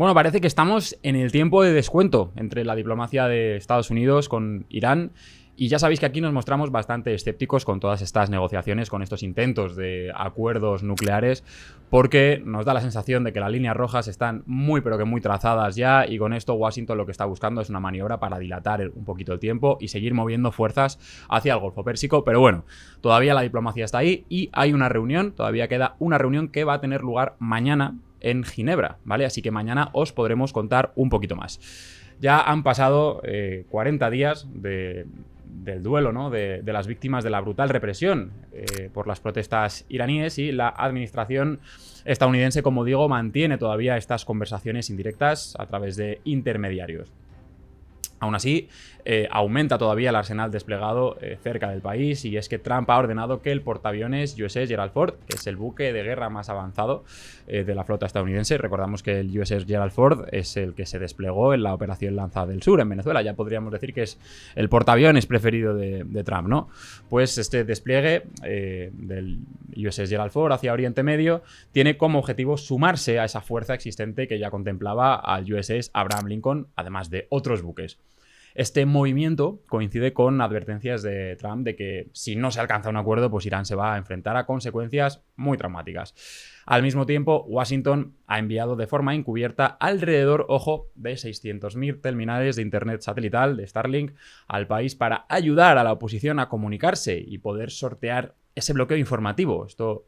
Bueno, parece que estamos en el tiempo de descuento entre la diplomacia de Estados Unidos con Irán. Y ya sabéis que aquí nos mostramos bastante escépticos con todas estas negociaciones, con estos intentos de acuerdos nucleares, porque nos da la sensación de que las líneas rojas están muy pero que muy trazadas ya, y con esto Washington lo que está buscando es una maniobra para dilatar un poquito el tiempo y seguir moviendo fuerzas hacia el Golfo Pérsico. Pero bueno, todavía la diplomacia está ahí y hay una reunión, todavía queda una reunión que va a tener lugar mañana en Ginebra, ¿vale? Así que mañana os podremos contar un poquito más. Ya han pasado 40 días del duelo, ¿no? de las víctimas de la brutal represión por las protestas iraníes, y la administración estadounidense, como digo, mantiene todavía estas conversaciones indirectas a través de intermediarios. Aún así, aumenta todavía el arsenal desplegado cerca del país, y es que Trump ha ordenado que el portaaviones USS Gerald Ford, que es el buque de guerra más avanzado de la flota estadounidense, recordamos que el USS Gerald Ford es el que se desplegó en la Operación Lanza del Sur en Venezuela, ya podríamos decir que es el portaaviones preferido de Trump, ¿no? Pues este despliegue del USS Gerald Ford hacia Oriente Medio tiene como objetivo sumarse a esa fuerza existente que ya contemplaba al USS Abraham Lincoln, además de otros buques. Este movimiento coincide con advertencias de Trump de que si no se alcanza un acuerdo, pues Irán se va a enfrentar a consecuencias muy traumáticas. Al mismo tiempo, Washington ha enviado de forma encubierta alrededor, ojo, de 600.000 terminales de internet satelital de Starlink al país para ayudar a la oposición a comunicarse y poder sortear ese bloqueo informativo. Esto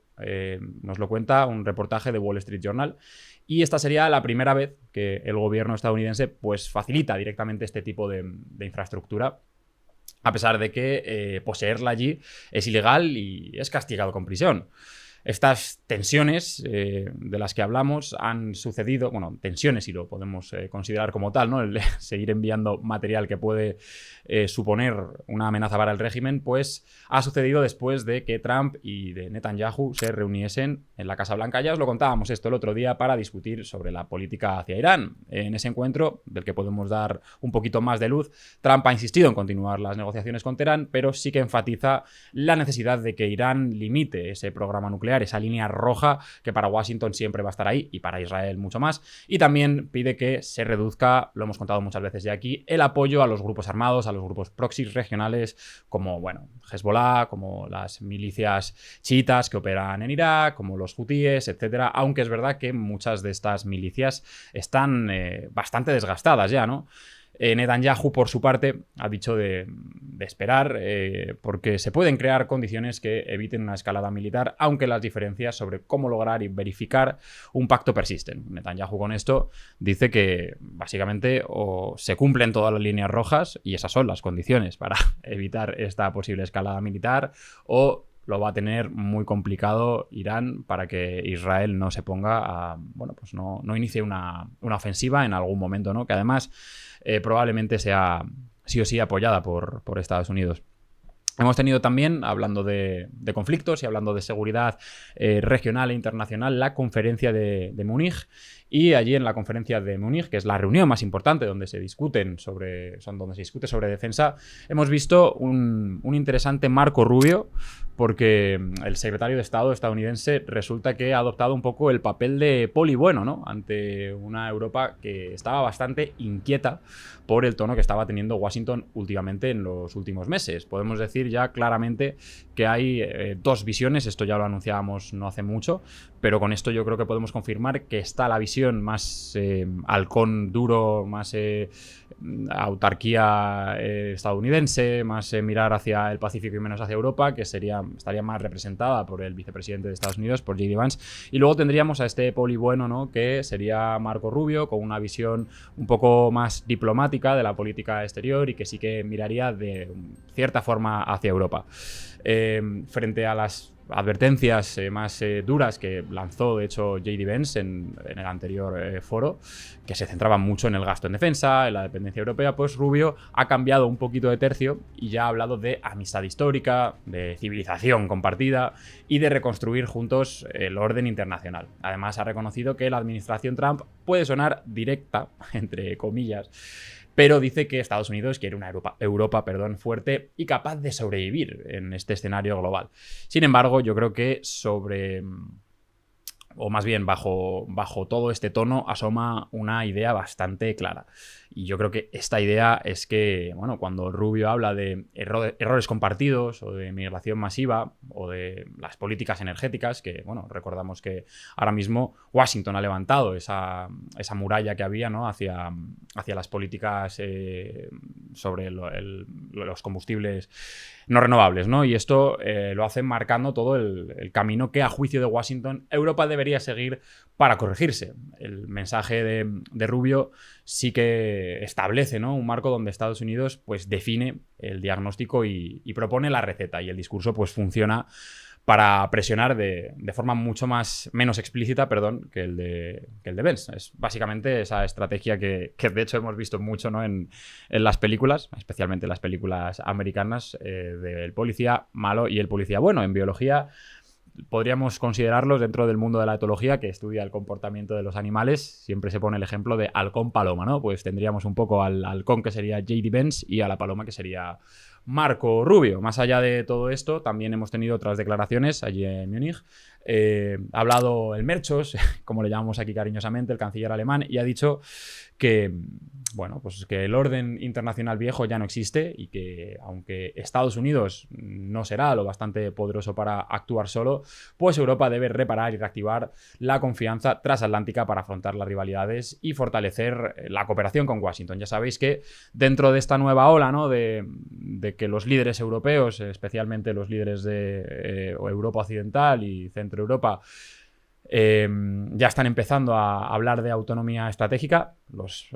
nos lo cuenta un reportaje de Wall Street Journal. Y esta sería la primera vez que el gobierno estadounidense pues, facilita directamente este tipo de infraestructura, a pesar de que poseerla allí es ilegal y es castigado con prisión. Estas tensiones de las que hablamos han sucedido, bueno, tensiones si lo podemos considerar como tal, ¿no? El seguir enviando material que puede suponer una amenaza para el régimen, pues ha sucedido después de que Trump y de Netanyahu se reuniesen en la Casa Blanca. Ya os lo contábamos esto el otro día para discutir sobre la política hacia Irán. En ese encuentro, del que podemos dar un poquito más de luz, Trump ha insistido en continuar las negociaciones con Teherán, pero sí que enfatiza la necesidad de que Irán limite ese programa nuclear, esa línea roja que para Washington siempre va a estar ahí y para Israel mucho más, y también pide que se reduzca, lo hemos contado muchas veces ya aquí, el apoyo a los grupos armados, a los grupos proxies regionales como, bueno, Hezbollah, como las milicias chiitas que operan en Irak, como los hutíes, etcétera, aunque es verdad que muchas de estas milicias están bastante desgastadas ya, ¿no? Netanyahu, por su parte, ha dicho de esperar porque se pueden crear condiciones que eviten una escalada militar, aunque las diferencias sobre cómo lograr y verificar un pacto persisten. Netanyahu con esto dice que básicamente o se cumplen todas las líneas rojas, y esas son las condiciones para evitar esta posible escalada militar, o lo va a tener muy complicado Irán para que Israel no se ponga a, bueno, pues no inicie una ofensiva en algún momento, ¿no? Que además probablemente sea sí o sí apoyada por Estados Unidos. Hemos tenido también, hablando de conflictos y hablando de seguridad regional e internacional, la conferencia de Múnich. Y allí en la conferencia de Múnich, que es la reunión más importante donde se discute sobre defensa, hemos visto un interesante marco rubio, porque el secretario de Estado estadounidense resulta que ha adoptado un poco el papel de poli bueno, ¿no? Ante una Europa que estaba bastante inquieta por el tono que estaba teniendo Washington últimamente en los últimos meses. Podemos decir ya claramente que hay dos visiones, esto ya lo anunciábamos no hace mucho, pero con esto yo creo que podemos confirmar que está la visión más halcón duro, más autarquía estadounidense, más mirar hacia el Pacífico y menos hacia Europa, que estaría más representada por el vicepresidente de Estados Unidos, por J.D. Vance. Y luego tendríamos a este poli bueno, ¿no? Que sería Marco Rubio, con una visión un poco más diplomática de la política exterior y que sí que miraría de cierta forma hacia Europa. Frente a las advertencias más duras que lanzó, de hecho, J.D. Vance en el anterior foro, que se centraba mucho en el gasto en defensa, en la dependencia europea, pues Rubio ha cambiado un poquito de tercio y ya ha hablado de amistad histórica, de civilización compartida y de reconstruir juntos el orden internacional. Además, ha reconocido que la administración Trump puede sonar directa, entre comillas, pero dice que Estados Unidos quiere una Europa fuerte y capaz de sobrevivir en este escenario global. Sin embargo, yo creo que sobre o más bien bajo todo este tono, asoma una idea bastante clara. Y yo creo que esta idea es que, bueno, cuando Rubio habla de errores compartidos o de migración masiva o de las políticas energéticas, que, bueno, recordamos que ahora mismo Washington ha levantado esa muralla que había, ¿no?, hacia las políticas sobre los combustibles no renovables, ¿no? Y esto lo hacen marcando todo el camino que, a juicio de Washington, Europa debería seguir para corregirse. El mensaje de Rubio sí que establece, ¿no?, un marco donde Estados Unidos pues define el diagnóstico y propone la receta, y el discurso pues funciona para presionar de forma mucho menos explícita, perdón, que el de Vance. Es básicamente esa estrategia que de hecho hemos visto mucho, ¿no?, en las películas, especialmente en las películas americanas, del policía malo y el policía bueno. En biología podríamos considerarlos, dentro del mundo de la etología, que estudia el comportamiento de los animales, siempre se pone el ejemplo de halcón-paloma, ¿no? Pues tendríamos un poco al halcón, que sería J.D. Vance, y a la paloma, que sería Marco Rubio. Más allá de todo esto, también hemos tenido otras declaraciones allí en Múnich. Ha hablado el Merchos, como le llamamos aquí cariñosamente, el canciller alemán, y ha dicho que, bueno, pues que el orden internacional viejo ya no existe, y que, aunque Estados Unidos no será lo bastante poderoso para actuar solo, pues Europa debe reparar y reactivar la confianza transatlántica para afrontar las rivalidades y fortalecer la cooperación con Washington. Ya sabéis que dentro de esta nueva ola, ¿no?, de que los líderes europeos, especialmente los líderes de Europa Occidental y Centro Europa, ya están empezando a hablar de autonomía estratégica. Los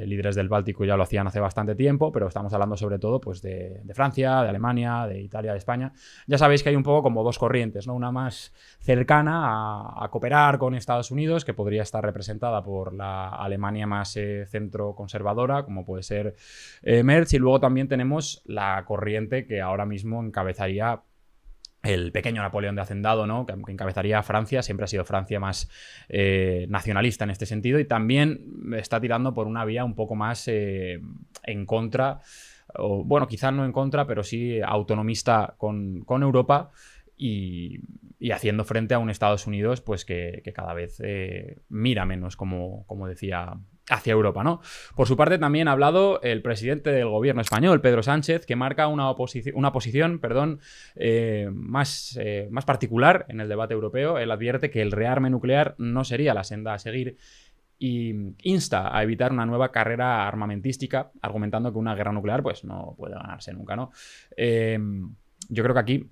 líderes del Báltico ya lo hacían hace bastante tiempo, pero estamos hablando sobre todo pues de Francia, de Alemania, de Italia, de España. Ya sabéis que hay un poco como dos corrientes, ¿no? Una más cercana a cooperar con Estados Unidos, que podría estar representada por la Alemania más centro conservadora, como puede ser Merz, y luego también tenemos la corriente que ahora mismo encabezaría el pequeño Napoleón de Hacendado, ¿no?, que encabezaría a Francia. Siempre ha sido Francia más nacionalista en este sentido, y también está tirando por una vía un poco más en contra, o bueno, quizás no en contra, pero sí autonomista con Europa, y haciendo frente a un Estados Unidos pues que cada vez mira menos, como decía, hacia Europa, ¿no? Por su parte, también ha hablado el presidente del gobierno español, Pedro Sánchez, que marca una posición más particular en el debate europeo. Él advierte que el rearme nuclear no sería la senda a seguir, y insta a evitar una nueva carrera armamentística, argumentando que una guerra nuclear pues no puede ganarse nunca, ¿no? Yo creo que aquí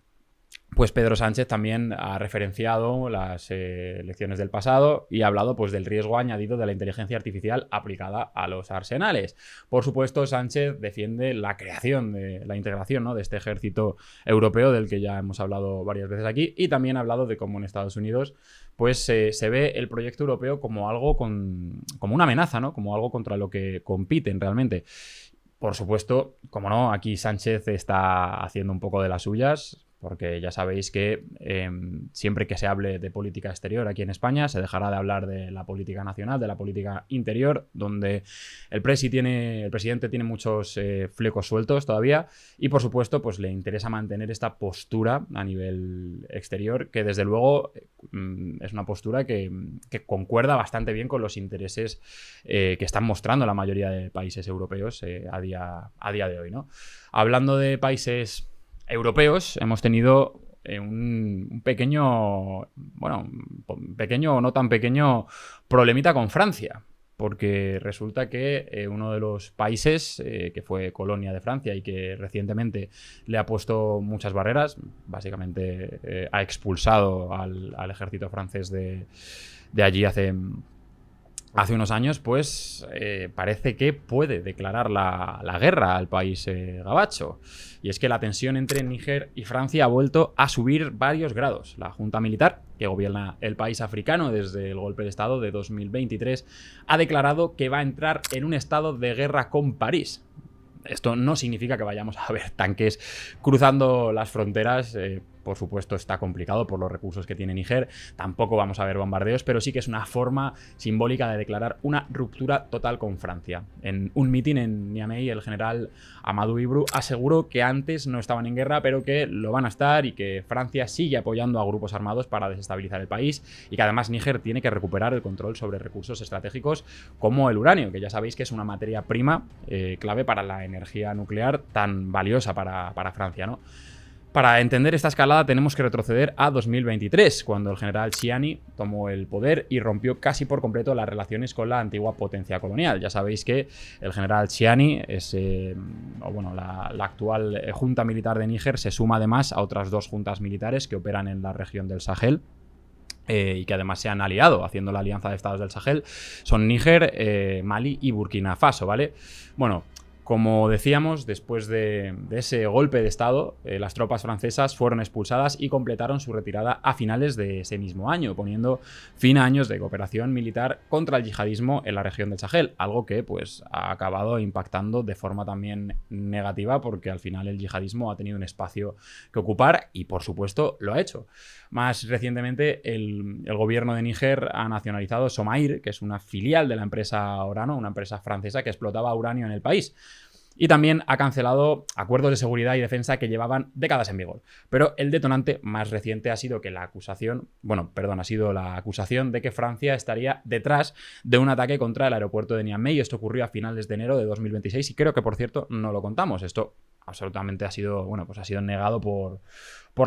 pues Pedro Sánchez también ha referenciado las lecciones del pasado y ha hablado pues del riesgo añadido de la inteligencia artificial aplicada a los arsenales. Por supuesto, Sánchez defiende la creación de la integración, ¿no?, de este ejército europeo, del que ya hemos hablado varias veces aquí, y también ha hablado de cómo en Estados Unidos pues se ve el proyecto europeo como algo como una amenaza, ¿no?, como algo contra lo que compiten realmente. Por supuesto, como no, aquí Sánchez está haciendo un poco de las suyas, porque ya sabéis que siempre que se hable de política exterior aquí en España se dejará de hablar de la política nacional, de la política interior, donde el presidente tiene muchos flecos sueltos todavía, y por supuesto pues le interesa mantener esta postura a nivel exterior, que desde luego es una postura que concuerda bastante bien con los intereses que están mostrando la mayoría de países europeos a día de hoy, ¿no? Hablando de países europeos, hemos tenido un pequeño o no tan pequeño problemita con Francia, porque resulta que uno de los países que fue colonia de Francia y que recientemente le ha puesto muchas barreras, básicamente ha expulsado al ejército francés de allí hace unos años, pues parece que puede declarar la guerra al país gabacho. Y es que la tensión entre Níger y Francia ha vuelto a subir varios grados. La junta militar, que gobierna el país africano desde el golpe de Estado de 2023, ha declarado que va a entrar en un estado de guerra con París. Esto no significa que vayamos a ver tanques cruzando las fronteras por supuesto está complicado por los recursos que tiene Níger, tampoco vamos a ver bombardeos, pero sí que es una forma simbólica de declarar una ruptura total con Francia. En un mitin en Niamey, el general Amadou Ibru aseguró que antes no estaban en guerra, pero que lo van a estar y que Francia sigue apoyando a grupos armados para desestabilizar el país y que además Níger tiene que recuperar el control sobre recursos estratégicos como el uranio, que ya sabéis que es una materia prima clave para la energía nuclear tan valiosa para Francia, ¿no? Para entender esta escalada tenemos que retroceder a 2023, cuando el general Chiani tomó el poder y rompió casi por completo las relaciones con la antigua potencia colonial. Ya sabéis que el general Chiani es, la actual junta militar de Níger se suma además a otras 2 juntas militares que operan en la región del Sahel. Y que además se han aliado, haciendo la alianza de estados del Sahel, son Níger, Mali y Burkina Faso, ¿vale? Bueno, como decíamos, después de ese golpe de estado, las tropas francesas fueron expulsadas y completaron su retirada a finales de ese mismo año, poniendo fin a años de cooperación militar contra el yihadismo en la región del Sahel, algo que pues ha acabado impactando de forma también negativa porque al final el yihadismo ha tenido un espacio que ocupar y por supuesto lo ha hecho. Más recientemente el gobierno de Níger ha nacionalizado Somaïr, que es una filial de la empresa Orano, una empresa francesa que explotaba uranio en el país. Y también ha cancelado acuerdos de seguridad y defensa que llevaban décadas en vigor. Pero el detonante más reciente ha sido la acusación de que Francia estaría detrás de un ataque contra el aeropuerto de Niamey. Esto ocurrió a finales de enero de 2026 y creo que, por cierto, no lo contamos. Esto absolutamente ha sido negado por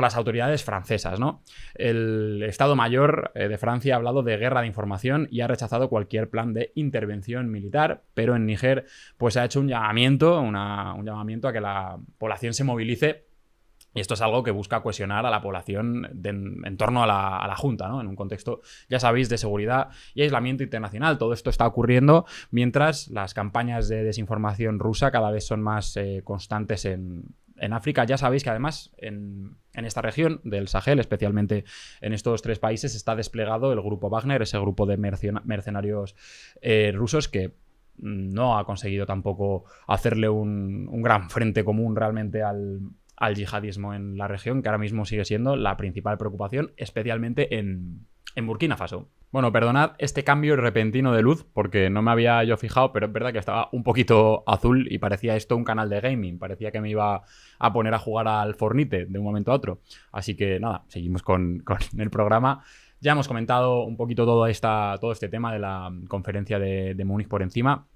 las autoridades francesas, ¿no? El Estado Mayor de Francia ha hablado de guerra de información y ha rechazado cualquier plan de intervención militar, pero en Níger pues ha hecho un llamamiento a que la población se movilice. Y esto es algo que busca cohesionar a la población en torno a la Junta, ¿no? En un contexto, ya sabéis, de seguridad y aislamiento internacional. Todo esto está ocurriendo mientras las campañas de desinformación rusa cada vez son más constantes en África. Ya sabéis que además en esta región del Sahel, especialmente en estos 3 países, está desplegado el grupo Wagner, ese grupo de mercenarios rusos que no ha conseguido tampoco hacerle un gran frente común realmente al yihadismo en la región, que ahora mismo sigue siendo la principal preocupación, especialmente en Burkina Faso. Bueno, perdonad este cambio repentino de luz, porque no me había yo fijado, pero es verdad que estaba un poquito azul y parecía esto un canal de gaming. Parecía que me iba a poner a jugar al Fortnite de un momento a otro. Así que nada, seguimos con el programa. Ya hemos comentado un poquito todo este tema de la conferencia de Múnich por encima.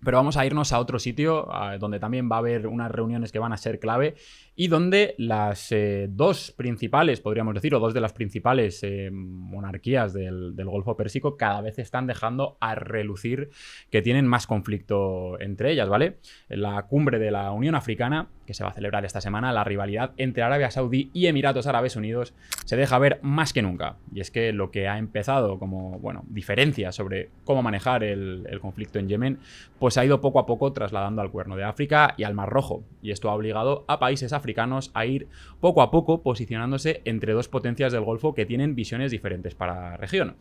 Pero vamos a irnos a otro sitio donde también va a haber unas reuniones que van a ser clave y donde las 2 principales, podríamos decir, o 2 de las principales monarquías del Golfo Pérsico cada vez están dejando a relucir que tienen más conflicto entre ellas, ¿vale? En la cumbre de la Unión Africana, que se va a celebrar esta semana, la rivalidad entre Arabia Saudí y Emiratos Árabes Unidos se deja ver más que nunca. Y es que lo que ha empezado como, diferencias sobre cómo manejar el conflicto en Yemen, pues ha ido poco a poco trasladando al Cuerno de África y al Mar Rojo. Y esto ha obligado a países africanos a ir poco a poco posicionándose entre 2 potencias del Golfo que tienen visiones diferentes para la región.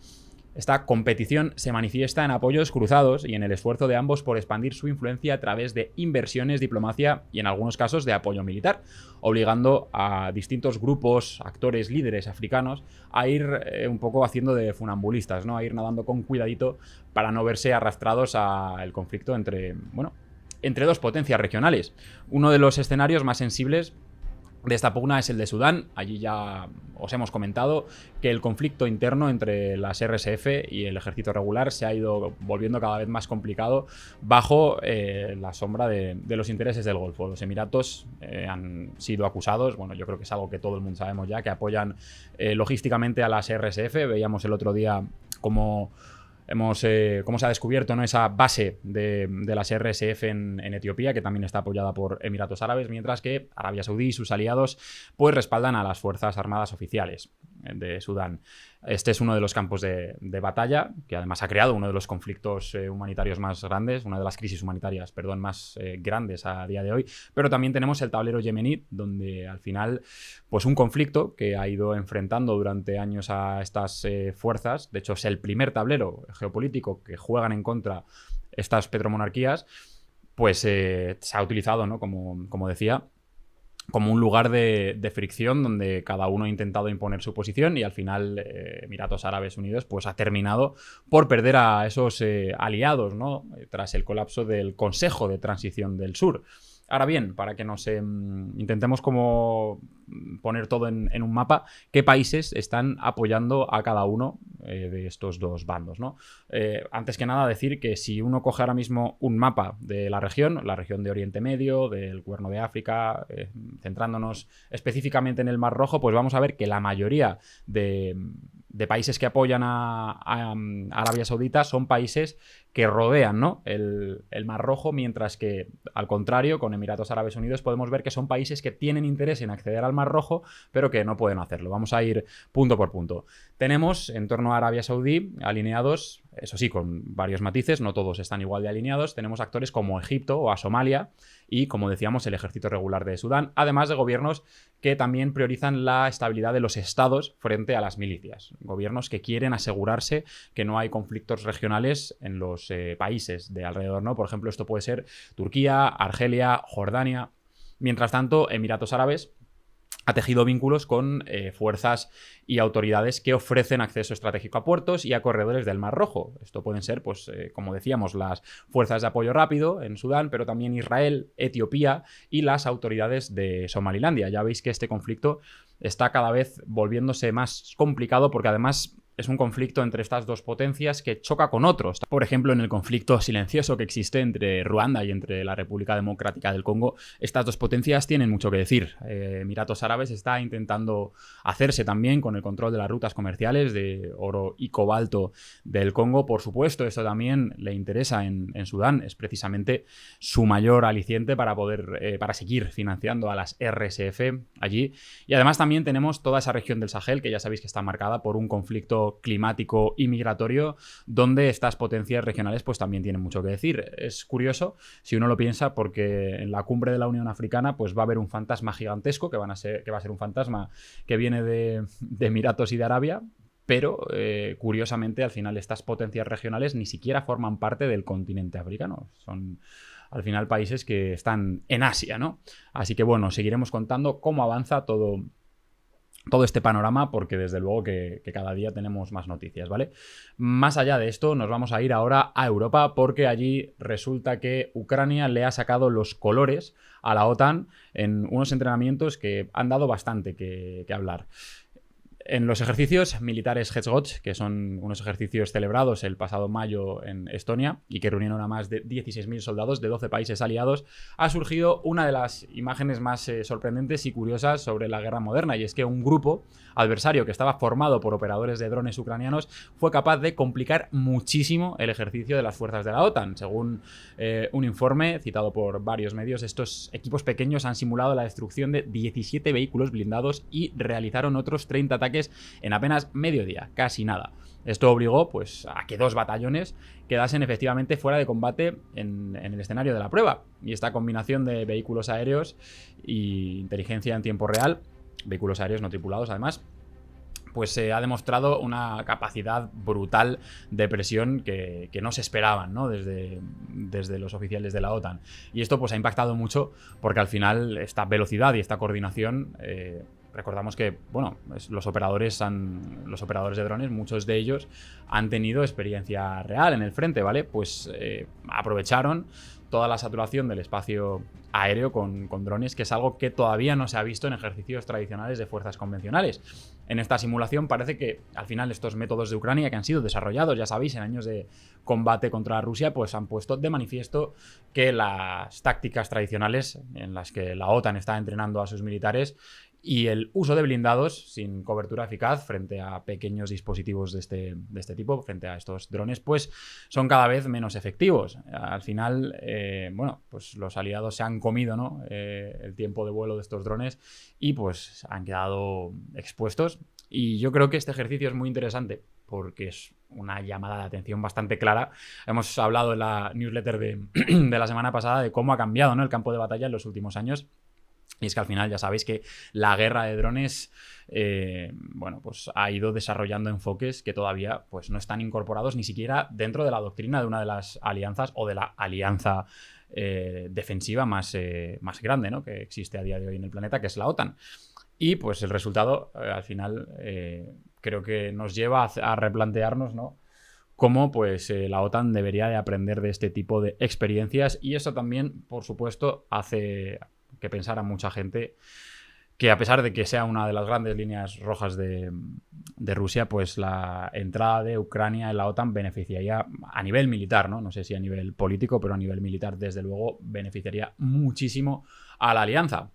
Esta competición se manifiesta en apoyos cruzados y en el esfuerzo de ambos por expandir su influencia a través de inversiones, diplomacia y en algunos casos de apoyo militar, obligando a distintos grupos, actores, líderes africanos a ir un poco haciendo de funambulistas, ¿no? A ir nadando con cuidadito para no verse arrastrados al conflicto entre 2 potencias regionales. Uno de los escenarios más sensibles de esta pugna es el de Sudán. Allí ya os hemos comentado que el conflicto interno entre las RSF y el ejército regular se ha ido volviendo cada vez más complicado bajo la sombra de los intereses del Golfo. Los Emiratos han sido acusados, yo creo que es algo que todo el mundo sabemos ya, que apoyan logísticamente a las RSF. Veíamos el otro día cómo se ha descubierto, ¿no?, esa base de las RSF en Etiopía, que también está apoyada por Emiratos Árabes, mientras que Arabia Saudí y sus aliados pues respaldan a las fuerzas armadas oficiales de Sudán. Este es uno de los campos de batalla, que además ha creado uno de los conflictos humanitarios más grandes, una de las crisis humanitarias, más grandes a día de hoy. Pero también tenemos el tablero yemení, donde al final, pues un conflicto que ha ido enfrentando durante años a estas fuerzas. De hecho, es el primer tablero geopolítico que juegan en contra estas petromonarquías, pues se ha utilizado, ¿no?, como decía, como un lugar de fricción donde cada uno ha intentado imponer su posición y al final Emiratos Árabes Unidos pues ha terminado por perder a esos aliados, ¿no? Tras el colapso del Consejo de Transición del Sur. Ahora bien, para que nos intentemos como poner todo en un mapa, ¿qué países están apoyando a cada uno de estos dos bandos, ¿no? Antes que nada decir que si uno coge ahora mismo un mapa de la región de Oriente Medio, del Cuerno de África, centrándonos específicamente en el Mar Rojo, pues vamos a ver que la mayoría de países que apoyan a Arabia Saudita son países que rodean, ¿no? el Mar Rojo, mientras que, al contrario, con Emiratos Árabes Unidos podemos ver que son países que tienen interés en acceder al Mar Rojo, pero que no pueden hacerlo. Vamos a ir punto por punto. Tenemos en torno a Arabia Saudí alineados, eso sí, con varios matices, no todos están igual de alineados. Tenemos actores como Egipto o a Somalia y, como decíamos, el ejército regular de Sudán, además de gobiernos que también priorizan la estabilidad de los estados frente a las milicias. Gobiernos que quieren asegurarse que no hay conflictos regionales en los países de alrededor, ¿no? Por ejemplo, esto puede ser Turquía, Argelia, Jordania. Mientras tanto, Emiratos Árabes ha tejido vínculos con fuerzas y autoridades que ofrecen acceso estratégico a puertos y a corredores del Mar Rojo. Esto pueden ser, pues, como decíamos, las fuerzas de apoyo rápido en Sudán, pero también Israel, Etiopía y las autoridades de Somalilandia. Ya veis que este conflicto está cada vez volviéndose más complicado porque además es un conflicto entre estas dos potencias que choca con otros. Por ejemplo, en el conflicto silencioso que existe entre Ruanda y entre la República Democrática del Congo, estas dos potencias tienen mucho que decir. Emiratos Árabes está intentando hacerse también con el control de las rutas comerciales de oro y cobalto del Congo. Por supuesto, esto también le interesa en Sudán. Es precisamente su mayor aliciente para poder para seguir financiando a las RSF allí. Y además también tenemos toda esa región del Sahel, que ya sabéis que está marcada por un conflicto climático y migratorio, donde estas potencias regionales pues también tienen mucho que decir. Es curioso si uno lo piensa, porque en la cumbre de la Unión Africana pues va a haber un fantasma gigantesco que va a ser un fantasma que viene de Emiratos y de Arabia, pero curiosamente al final estas potencias regionales ni siquiera forman parte del continente africano. Son al final países que están en Asia, ¿no? Así que bueno, seguiremos contando cómo avanza todo este panorama, porque desde luego que cada día tenemos más noticias, ¿vale? Más allá de esto, nos vamos a ir ahora a Europa, porque allí resulta que Ucrania le ha sacado los colores a la OTAN en unos entrenamientos que han dado bastante que hablar. En los ejercicios militares Hezbollah, que son unos ejercicios celebrados el pasado mayo en Estonia y que reunieron a más de 16.000 soldados de 12 países aliados, ha surgido una de las imágenes más sorprendentes y curiosas sobre la guerra moderna, y es que un grupo adversario que estaba formado por operadores de drones ucranianos fue capaz de complicar muchísimo el ejercicio de las fuerzas de la OTAN. Según un informe citado por varios medios, estos equipos pequeños han simulado la destrucción de 17 vehículos blindados y realizaron otros 30 ataques en apenas medio día, casi nada. Esto obligó pues a que 2 batallones quedasen efectivamente fuera de combate en el escenario de la prueba. Y esta combinación de vehículos aéreos e inteligencia en tiempo real, vehículos aéreos no tripulados además, pues se ha demostrado una capacidad brutal de presión que no se esperaban, ¿no? desde los oficiales de la OTAN. Y esto pues ha impactado mucho, porque al final esta velocidad y esta coordinación... recordamos que, bueno, los operadores de drones, muchos de ellos han tenido experiencia real en el frente, ¿vale? Pues aprovecharon toda la saturación del espacio aéreo con drones, que es algo que todavía no se ha visto en ejercicios tradicionales de fuerzas convencionales. En esta simulación parece que al final estos métodos de Ucrania, que han sido desarrollados, ya sabéis, en años de combate contra Rusia, pues han puesto de manifiesto que las tácticas tradicionales en las que la OTAN está entrenando a sus militares y el uso de blindados sin cobertura eficaz frente a pequeños dispositivos de este tipo, frente a estos drones, pues son cada vez menos efectivos. Al final, bueno, pues los aliados se han comido, ¿no? El tiempo de vuelo de estos drones y pues han quedado expuestos. Y yo creo que este ejercicio es muy interesante porque es una llamada de atención bastante clara. Hemos hablado en la newsletter de la semana pasada de cómo ha cambiado, ¿no?, el campo de batalla en los últimos años. Y es que al final ya sabéis que la guerra de drones bueno, pues ha ido desarrollando enfoques que todavía pues no están incorporados ni siquiera dentro de la doctrina de una de las alianzas o de la alianza defensiva más grande, ¿no?, que existe a día de hoy en el planeta, que es la OTAN. Y pues el resultado, al final, creo que nos lleva a replantearnos, ¿no?, cómo pues, la OTAN debería de aprender de este tipo de experiencias, y eso también, por supuesto, hace que pensar a mucha gente que, a pesar de que sea una de las grandes líneas rojas de Rusia, pues la entrada de Ucrania en la OTAN beneficiaría a nivel militar, ¿no? No sé si a nivel político, pero a nivel militar, desde luego, beneficiaría muchísimo a la alianza.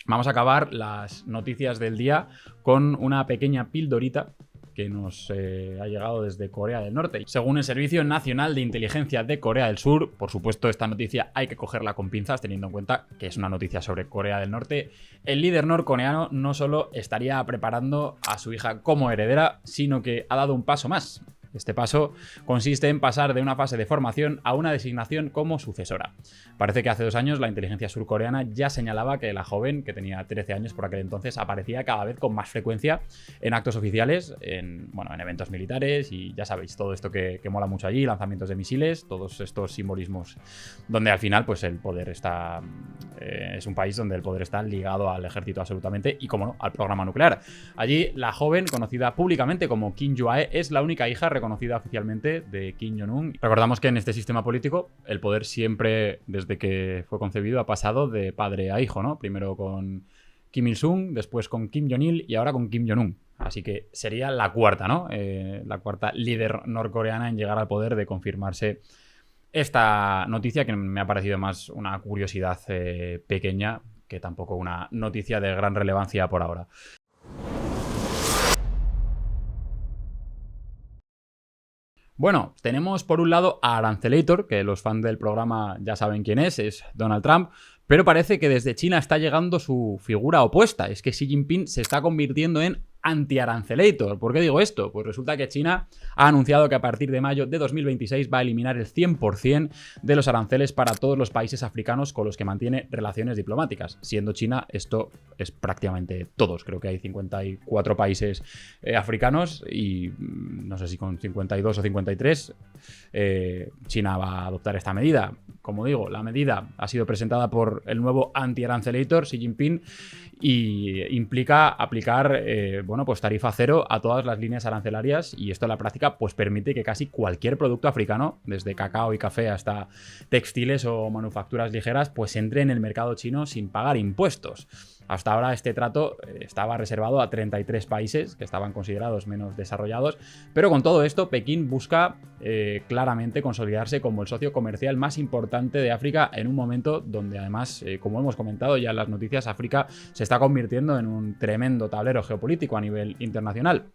Vamos a acabar las noticias del día con una pequeña pildorita que nos ha llegado desde Corea del Norte. Según el Servicio Nacional de Inteligencia de Corea del Sur, por supuesto, esta noticia hay que cogerla con pinzas, teniendo en cuenta que es una noticia sobre Corea del Norte. El líder norcoreano no solo estaría preparando a su hija como heredera, sino que ha dado un paso más. Este paso consiste en pasar de una fase de formación a una designación como sucesora. Parece que hace 2 años la inteligencia surcoreana ya señalaba que la joven, que tenía 13 años por aquel entonces, aparecía cada vez con más frecuencia en actos oficiales, en eventos militares, y ya sabéis, todo esto que mola mucho allí, lanzamientos de misiles, todos estos simbolismos donde al final pues el poder está... es un país donde el poder está ligado al ejército absolutamente y, como no, al programa nuclear. Allí la joven, conocida públicamente como Kim Joo-ae, es la única hija reconocida oficialmente de Kim Jong-un. Recordamos que en este sistema político el poder siempre, desde que fue concebido, ha pasado de padre a hijo, ¿no? Primero con Kim Il-sung, después con Kim Jong-il y ahora con Kim Jong-un. Así que sería la cuarta, ¿no? La cuarta líder norcoreana en llegar al poder, de confirmarse esta noticia, que me ha parecido más una curiosidad pequeña que tampoco una noticia de gran relevancia por ahora. Bueno, tenemos por un lado a Arancelator, que los fans del programa ya saben quién es Donald Trump, pero parece que desde China está llegando su figura opuesta. Es que Xi Jinping se está convirtiendo en anti-arancelator. ¿Por qué digo esto? Pues resulta que China ha anunciado que a partir de mayo de 2026 va a eliminar el 100% de los aranceles para todos los países africanos con los que mantiene relaciones diplomáticas. Siendo China, esto es prácticamente todos. Creo que hay 54 países africanos y no sé si con 52 o 53 China va a adoptar esta medida. Como digo, la medida ha sido presentada por el nuevo anti-arancelator, Xi Jinping, y implica aplicar pues tarifa cero a todas las líneas arancelarias, y esto en la práctica pues permite que casi cualquier producto africano, desde cacao y café hasta textiles o manufacturas ligeras, pues entre en el mercado chino sin pagar impuestos. Hasta ahora este trato estaba reservado a 33 países que estaban considerados menos desarrollados, pero con todo esto Pekín busca claramente consolidarse como el socio comercial más importante de África en un momento donde, además, como hemos comentado ya en las noticias, África se está convirtiendo en un tremendo tablero geopolítico a nivel internacional.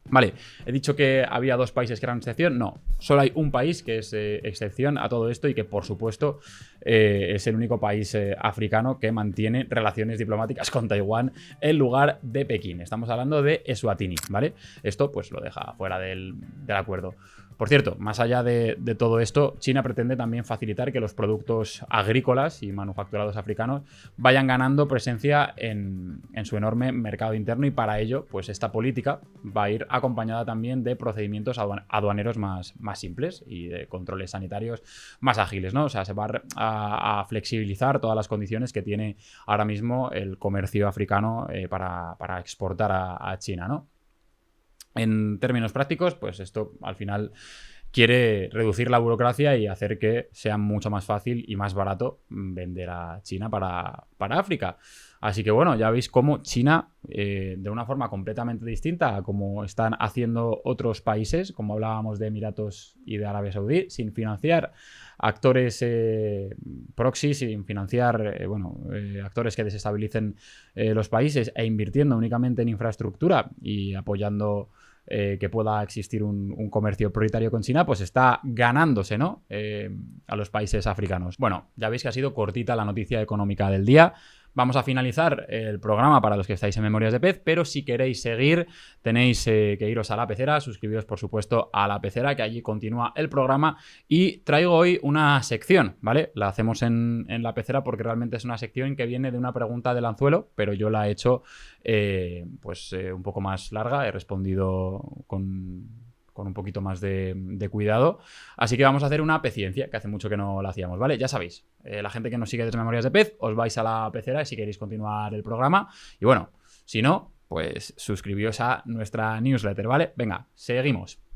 Vale, he dicho que había 2 países que eran excepción. No, solo hay un país que es excepción a todo esto y que, por supuesto, es el único país africano que mantiene relaciones diplomáticas con Taiwán en lugar de Pekín. Estamos hablando de Eswatini, ¿vale? Esto pues lo deja fuera del acuerdo. Por cierto, más allá de todo esto, China pretende también facilitar que los productos agrícolas y manufacturados africanos vayan ganando presencia en su enorme mercado interno, y para ello, pues esta política va a ir acompañada también de procedimientos aduaneros más simples y de controles sanitarios más ágiles, ¿no? O sea, se va a flexibilizar todas las condiciones que tiene ahora mismo el comercio africano para exportar a China, ¿no? En términos prácticos, pues esto al final quiere reducir la burocracia y hacer que sea mucho más fácil y más barato vender a China para África. Así que bueno, ya veis cómo China, de una forma completamente distinta a como están haciendo otros países, como hablábamos de Emiratos y de Arabia Saudí, sin financiar actores proxy, sin financiar actores que desestabilicen los países, e invirtiendo únicamente en infraestructura y apoyando que pueda existir un comercio prioritario con China, pues está ganándose, ¿no? A los países africanos. Bueno, ya veis que ha sido cortita la noticia económica del día. Vamos a finalizar el programa para los que estáis en Memorias de Pez, pero si queréis seguir tenéis que iros a La Pecera, suscribiros por supuesto a La Pecera, que allí continúa el programa, y traigo hoy una sección, ¿vale? La hacemos en La Pecera porque realmente es una sección que viene de una pregunta del anzuelo, pero yo la he hecho un poco más larga, he respondido con con un poquito más de cuidado. Así que vamos a hacer una peciencia, que hace mucho que no la hacíamos, ¿vale? Ya sabéis, la gente que nos sigue desde Memorias de Pez, os vais a la pecera si queréis continuar el programa. Y bueno, si no, pues suscribíos a nuestra newsletter, ¿vale? Venga, seguimos.